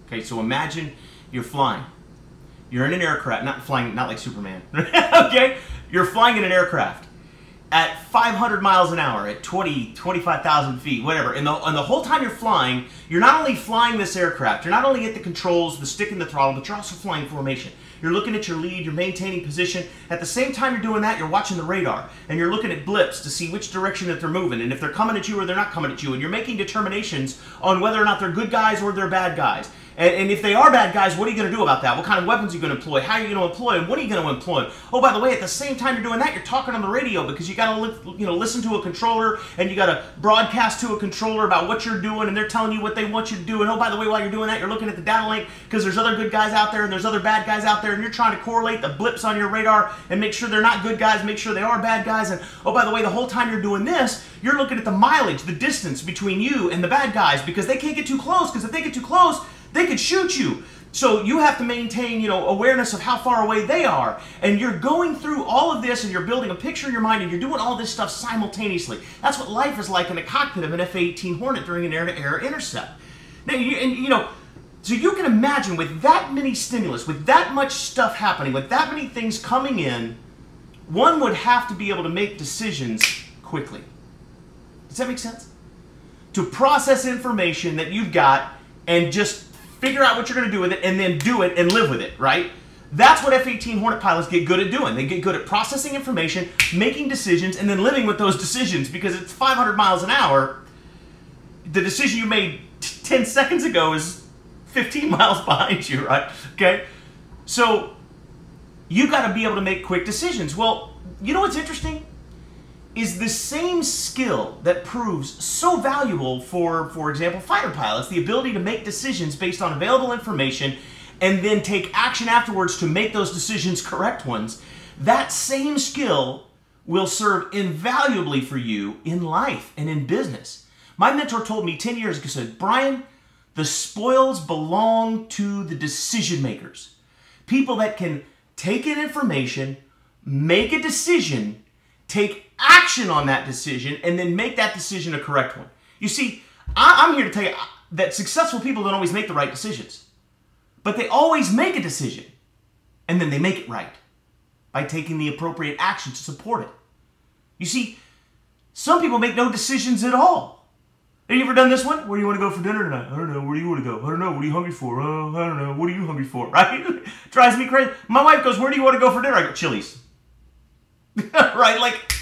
Okay, so imagine you're flying. You're in an aircraft, not flying, not like Superman. Okay? You're flying in an aircraft at 500 miles an hour, at 25,000 feet, whatever. And the whole time you're flying, you're not only flying this aircraft, you're not only at the controls, the stick and the throttle, but you're also flying formation. You're looking at your lead, you're maintaining position. At the same time you're doing that, you're watching the radar, and you're looking at blips to see which direction that they're moving, and if they're coming at you or they're not coming at you, and you're making determinations on whether or not they're good guys or they're bad guys. And if they are bad guys, what are you going to do about that? What kind of weapons are you going to employ? How are you going to employ them? What are you going to employ? Oh, by the way, at the same time you're doing that, you're talking on the radio because you got to listen to a controller, and you got to broadcast to a controller about what you're doing, and they're telling you what they want you to do. And oh, by the way, while you're doing that, you're looking at the data link because there's other good guys out there and there's other bad guys out there, and you're trying to correlate the blips on your radar and make sure they're not good guys, make sure they are bad guys. And oh, by the way, the whole time you're doing this, you're looking at the mileage, the distance between you and the bad guys, because they can't get too close, because if they get too close, they could shoot you. So you have to maintain, awareness of how far away they are. And you're going through all of this, and you're building a picture in your mind, and you're doing all this stuff simultaneously. That's what life is like in the cockpit of an F-18 Hornet during an air-to-air intercept. Now, so you can imagine, with that many stimulus, with that much stuff happening, with that many things coming in, one would have to be able to make decisions quickly. Does that make sense? To process information that you've got and just figure out what you're going to do with it, and then do it and live with it, right? That's what F-18 Hornet pilots get good at doing. They get good at processing information, making decisions, and then living with those decisions, because it's 500 miles an hour. The decision you made 10 seconds ago is 15 miles behind you, right? Okay? So you got to be able to make quick decisions. Well, you know what's interesting? Is the same skill that proves so valuable for example, fighter pilots, the ability to make decisions based on available information and then take action afterwards to make those decisions correct ones. That same skill will serve invaluably for you in life and in business. My mentor told me 10 years ago, said, Brian, the spoils belong to the decision makers. People that can take in information, make a decision, take action on that decision, and then make that decision a correct one. You see, I'm here to tell you that successful people don't always make the right decisions, but they always make a decision, and then they make it right by taking the appropriate action to support it. You see, some people make no decisions at all. Have you ever done this one? Where do you want to go for dinner tonight? I don't know. Where do you want to go? I don't know. What are you hungry for? I don't know. What are you hungry for? Right? Drives me crazy. My wife goes, where do you want to go for dinner? I go, Chili's. Right? Like,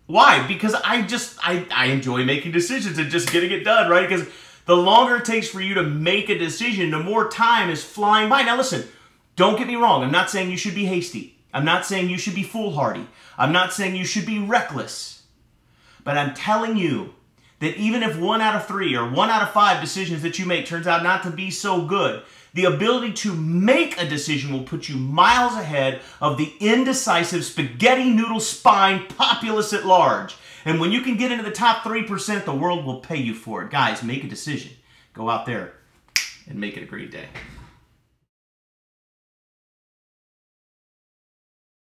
why? Because I enjoy making decisions and just getting it done, right? Because the longer it takes for you to make a decision, the more time is flying by. Now listen, don't get me wrong. I'm not saying you should be hasty. I'm not saying you should be foolhardy. I'm not saying you should be reckless. But I'm telling you that even if 1 out of 3 or 1 out of 5 decisions that you make turns out not to be so good, the ability to make a decision will put you miles ahead of the indecisive spaghetti noodle spine populace at large. And when you can get into the top 3%, the world will pay you for it. Guys, make a decision. Go out there and make it a great day.